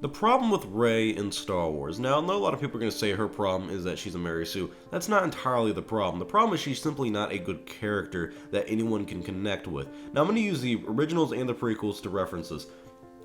The problem with Rey in Star Wars. Now, I know a lot of people are going to say her problem is that she's a Mary Sue. That's not entirely the problem. The problem is she's simply not a good character that anyone can connect with. Now, I'm going to use the originals and the prequels to reference this.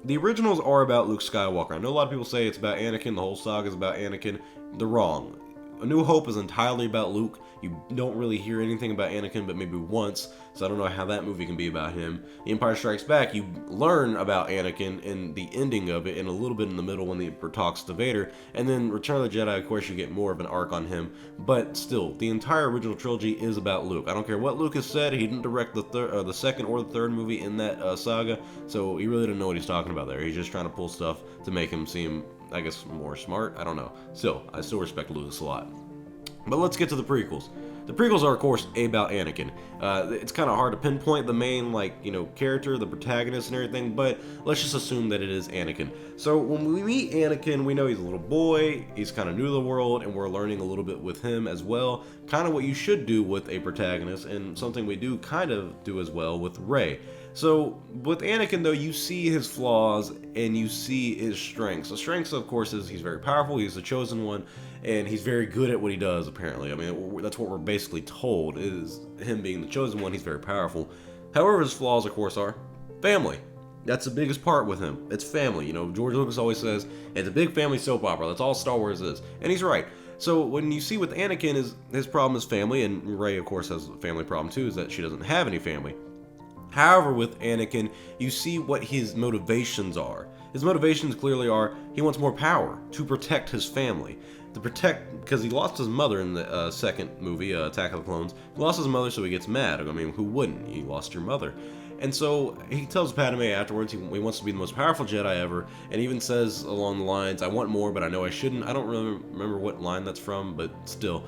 The originals are about Luke Skywalker. I know a lot of people say it's about Anakin, the whole saga is about Anakin. They're wrong. A New Hope is entirely about Luke. You don't really hear anything about Anakin but maybe once, so I don't know how that movie can be about him. The Empire Strikes Back, you learn about Anakin in the ending of it and a little bit in the middle when the Emperor talks to Vader, and then Return of the Jedi, of course, you get more of an arc on him, but still, the entire original trilogy is about Luke. I don't care what Lucas said, he didn't direct the second or the third movie in that saga, so he really didn't know what he's talking about there. He's just trying to pull stuff to make him seem, I guess, more smart. I don't know. Still, I still respect Lucas a lot. But let's get to the prequels. The prequels are, of course, about Anakin. It's kind of hard to pinpoint the main, character, the protagonist and everything, but let's just assume that it is Anakin. So when we meet Anakin, we know he's a little boy, he's kind of new to the world, and we're learning a little bit with him as well. Kind of what you should do with a protagonist, and something we do kind of do as well with Rey. So, with Anakin, though, you see his flaws and you see his strengths. The strengths, of course, is he's very powerful, he's the chosen one, and he's very good at what he does, apparently. I mean, that's what we're basically told, is him being the chosen one, he's very powerful. However, his flaws, of course, are family. That's the biggest part with him. It's family. You know, George Lucas always says, it's a big family soap opera. That's all Star Wars is. And he's right. So when you see with Anakin, his problem is family, and Rey, of course, has a family problem too, is that she doesn't have any family. However, with Anakin, you see what his motivations are. His motivations clearly are, he wants more power to protect his family. Because he lost his mother in the second movie, Attack of the Clones. He lost his mother, so he gets mad. I mean, who wouldn't? You lost your mother. And so he tells Padme afterwards he wants to be the most powerful Jedi ever, and even says along the lines, I want more, but I know I shouldn't. I don't really remember what line that's from, but still,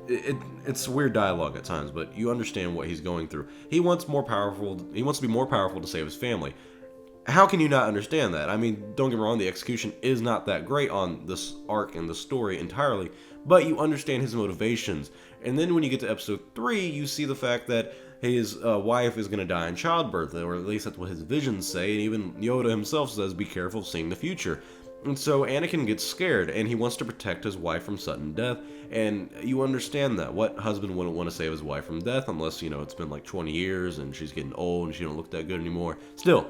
it's weird dialogue at times, but you understand what he's going through. He wants to be more powerful to save his family. How can you not understand that? I mean, don't get me wrong, the execution is not that great on this arc and the story entirely, but you understand his motivations. And then when you get to episode 3, you see the fact that his wife is going to die in childbirth, or at least that's what his visions say, and even Yoda himself says, be careful of seeing the future. And so Anakin gets scared, and he wants to protect his wife from sudden death, and you understand that. What husband wouldn't want to save his wife from death, unless, it's been like 20 years, and she's getting old, and she don't look that good anymore. Still,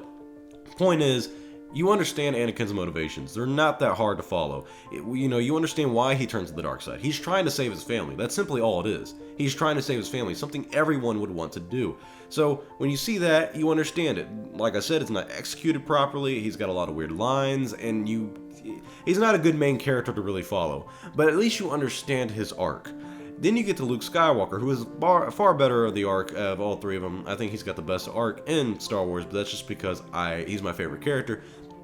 point is, you understand Anakin's motivations. They're not that hard to follow. You understand why he turns to the dark side. He's trying to save his family. That's simply all it is. He's trying to save his family, something everyone would want to do. So when you see that, you understand it. Like I said, it's not executed properly. He's got a lot of weird lines, and he's not a good main character to really follow. But at least you understand his arc. Then you get to Luke Skywalker, who is far better of the arc of all three of them. I think he's got the best arc in Star Wars, but that's just because he's my favorite character.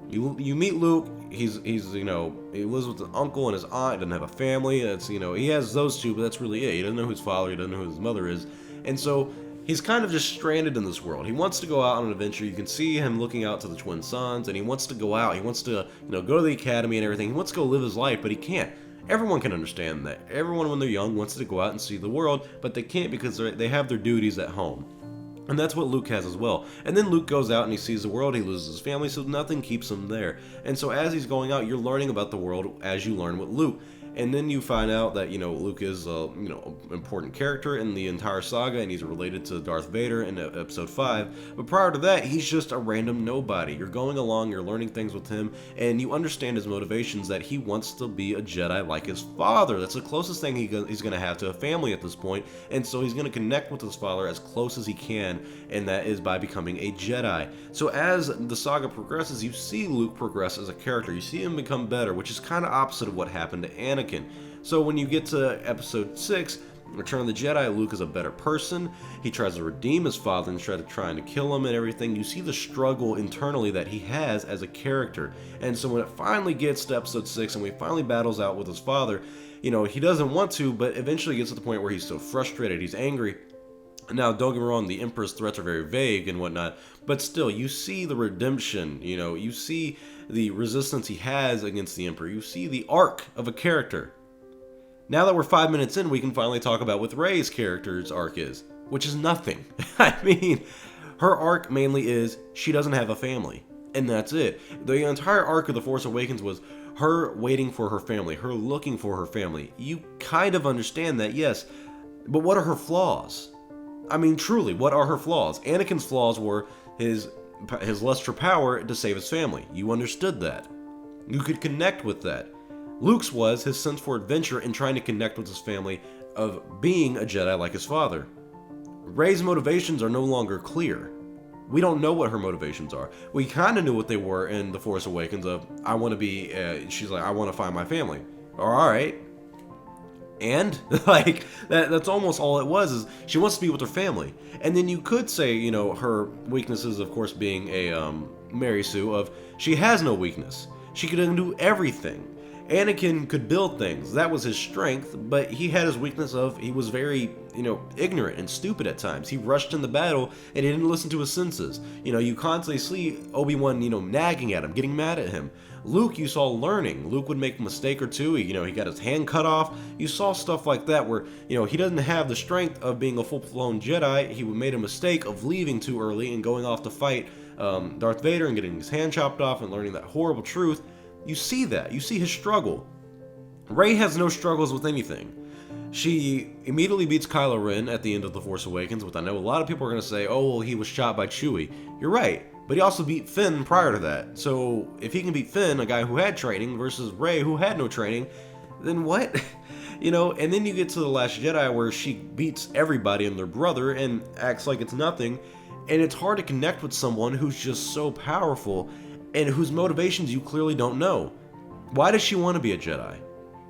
You meet Luke, he lives with his uncle and his aunt, doesn't have a family. He has those two, but that's really it. He doesn't know who his father, he doesn't know who his mother is. And so he's kind of just stranded in this world. He wants to go out on an adventure. You can see him looking out to the twin suns, and he wants to go out. He wants to, go to the academy and everything. He wants to go live his life, but he can't. Everyone can understand that. Everyone, when they're young, wants to go out and see the world, but they can't because they have their duties at home. And that's what Luke has as well. And then Luke goes out and he sees the world, he loses his family, so nothing keeps him there. And so as he's going out, you're learning about the world as you learn with Luke. And then you find out that, Luke is, an important character in the entire saga, and he's related to Darth Vader in episode 5. But prior to that, he's just a random nobody. You're going along, you're learning things with him, and you understand his motivations, that he wants to be a Jedi like his father. That's the closest thing he's going to have to a family at this point, and so he's going to connect with his father as close as he can, and that is by becoming a Jedi. So as the saga progresses, you see Luke progress as a character. You see him become better, which is kind of opposite of what happened to Anakin. So when you get to episode 6, Return of the Jedi, Luke is a better person. He tries to redeem his father instead of trying to kill him and everything. You see the struggle internally that he has as a character. And so when it finally gets to episode 6 and he finally battles out with his father, he doesn't want to, but eventually gets to the point where he's so frustrated, he's angry. Now, don't get me wrong, the Emperor's threats are very vague and whatnot, but still, you see the redemption, you see the resistance he has against the Emperor, you see the arc of a character. Now that we're 5 minutes in, we can finally talk about what Rey's character's arc is, which is nothing. I mean, her arc mainly is she doesn't have a family. And that's it. The entire arc of The Force Awakens was her waiting for her family, her looking for her family. You kind of understand that, yes, but what are her flaws? I mean, truly, what are her flaws? Anakin's flaws were his lust for power to save his family. You understood that. You could connect with that. Luke's was his sense for adventure and trying to connect with his family of being a Jedi like his father. Rey's motivations are no longer clear. We don't know what her motivations are. We kind of knew what they were in The Force Awakens of, I want to be, she's like, I want to find my family. Alright. And, like, that's almost all it was, is she wants to be with her family. And then you could say, you know, her weaknesses, of course, being a Mary Sue, of she has no weakness. She could do everything. Anakin could build things. That was his strength, but he had his weakness of he was very, you know, ignorant and stupid at times. He rushed in the battle and he didn't listen to his senses. You know, you constantly see Obi-Wan, you know, nagging at him, getting mad at him. Luke, you saw learning. Luke would make a mistake or two. He got his hand cut off. You saw stuff like that where, you know, he doesn't have the strength of being a full-blown Jedi. He made a mistake of leaving too early and going off to fight Darth Vader and getting his hand chopped off and learning that horrible truth. You see that. You see his struggle. Rey has no struggles with anything. She immediately beats Kylo Ren at the end of The Force Awakens, which I know a lot of people are going to say, oh, well, he was shot by Chewie. You're right, but he also beat Finn prior to that. So if he can beat Finn, a guy who had training, versus Rey, who had no training, then what? You know, and then you get to The Last Jedi where she beats everybody and their brother and acts like it's nothing, and it's hard to connect with someone who's just so powerful and whose motivations you clearly don't know. Why does she want to be a Jedi?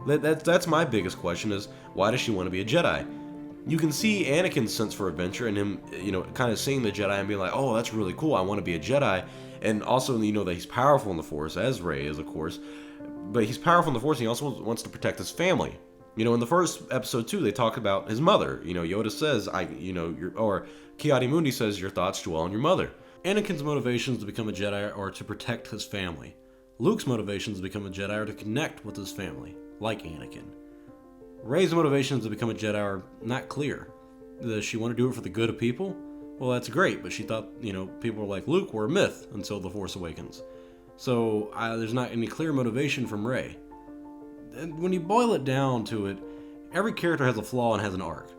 That's my biggest question, is why does she want to be a Jedi? You can see Anakin's sense for adventure and him, you know, kind of seeing the Jedi and being like, oh, that's really cool, I want to be a Jedi. And also, you know, that he's powerful in the Force, as Rey is, of course. But he's powerful in the Force and he also wants to protect his family. You know, in the first episode too, they talk about his mother. You know, Yoda says, or Ki-Adi-Mundi says, your thoughts dwell on your mother. Anakin's motivations to become a Jedi are to protect his family. Luke's motivations to become a Jedi are to connect with his family, like Anakin. Rey's motivations to become a Jedi are not clear. Does she want to do it for the good of people? Well, that's great, but she thought, you know, people like Luke were a myth until The Force Awakens. So there's not any clear motivation from Rey. And when you boil it down to it, every character has a flaw and has an arc.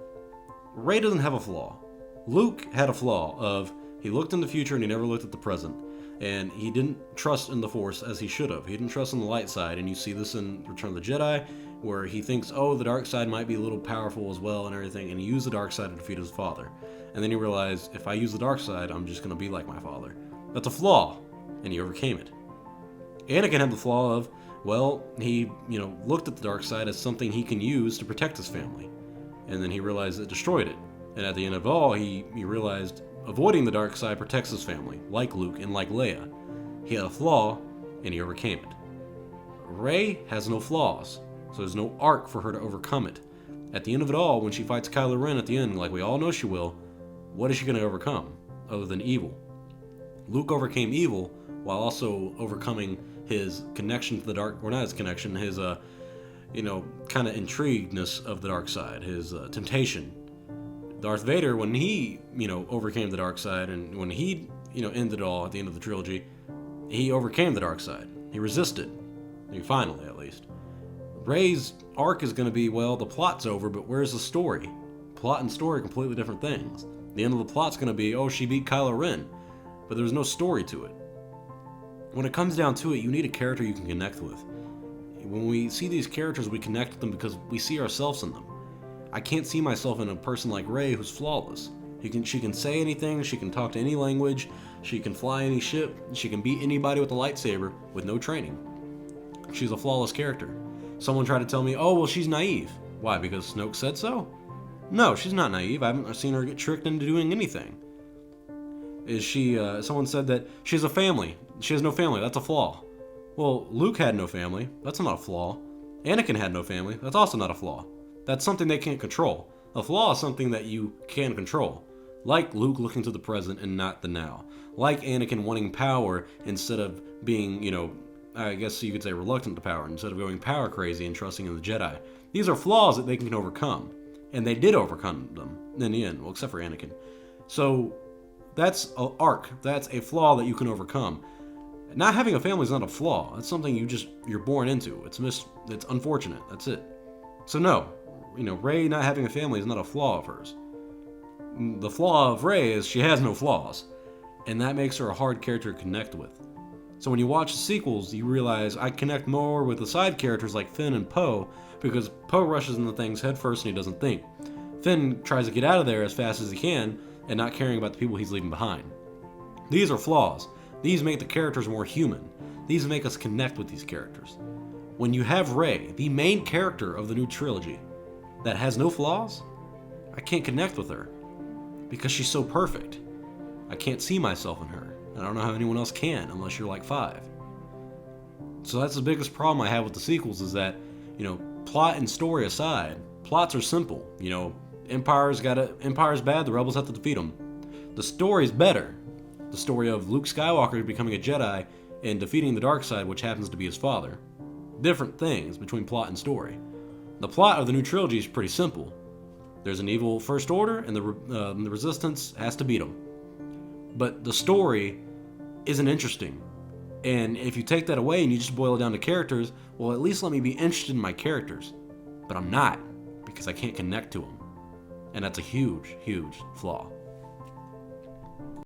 Rey doesn't have a flaw. Luke had a flaw of he looked in the future and he never looked at the present. And he didn't trust in the Force as he should have. He didn't trust in the light side, and you see this in Return of the Jedi, where he thinks, oh, the dark side might be a little powerful as well and everything, and he used the dark side to defeat his father. And then he realized, if I use the dark side, I'm just going to be like my father. That's a flaw, and he overcame it. Anakin had the flaw of, well, he, you know, looked at the dark side as something he can use to protect his family. And then he realized it destroyed it. And at the end of it all, he realized avoiding the dark side protects his family, like Luke and like Leia. He had a flaw, and he overcame it. Rey has no flaws, so there's no arc for her to overcome it. At the end of it all, when she fights Kylo Ren at the end, like we all know she will, what is she going to overcome, other than evil? Luke overcame evil, while also overcoming his connection to the dark, or not his connection, his, kind of intrigueness of the dark side, his temptation. Darth Vader, when he, overcame the dark side, and when he, ended it all at the end of the trilogy, he overcame the dark side. He resisted. Finally, at least. Rey's arc is going to be, well, the plot's over, but where's the story? Plot and story are completely different things. The end of the plot's going to be, oh, she beat Kylo Ren, but there's no story to it. When it comes down to it, you need a character you can connect with. When we see these characters, we connect with them because we see ourselves in them. I can't see myself in a person like Rey who's flawless. She can say anything, she can talk to any language, she can fly any ship, she can beat anybody with a lightsaber with no training. She's a flawless character. Someone tried to tell me, oh, well, she's naive. Why, because Snoke said so? No, she's not naive. I haven't seen her get tricked into doing anything. Someone said that she has a family. She has no family. That's a flaw. Well, Luke had no family. That's not a flaw. Anakin had no family. That's also not a flaw. That's something they can't control. A flaw is something that you can control. Like Luke looking to the present and not the now. Like Anakin wanting power instead of being, I guess you could say reluctant to power, instead of going power crazy and trusting in the Jedi. These are flaws that they can overcome. And they did overcome them in the end, well, except for Anakin. So, that's an arc. That's a flaw that you can overcome. Not having a family is not a flaw. It's something you're born into. It's unfortunate. That's it. So no, Rey not having a family is not a flaw of hers. The flaw of Rey is she has no flaws, and that makes her a hard character to connect with. So when you watch the sequels, you realize I connect more with the side characters like Finn and Poe, because Poe rushes into things head first and he doesn't think. Finn tries to get out of there as fast as he can and not caring about the people he's leaving behind. These are flaws. These make the characters more human. These make us connect with these characters. When you have Rey, the main character of the new trilogy, that has no flaws, I can't connect with her because she's so perfect. I can't see myself in her. I don't know how anyone else can unless you're like 5. So that's the biggest problem I have with the sequels is that, plot and story aside, plots are simple. Empire's bad, the rebels have to defeat them. The story's better. The story of Luke Skywalker becoming a Jedi and defeating the dark side, which happens to be his father. Different things between plot and story. The plot of the new trilogy is pretty simple. There's an evil First Order, and the Resistance has to beat them. But the story isn't interesting. And if you take that away and you just boil it down to characters, well, at least let me be interested in my characters. But I'm not, because I can't connect to them. And that's a huge, huge flaw.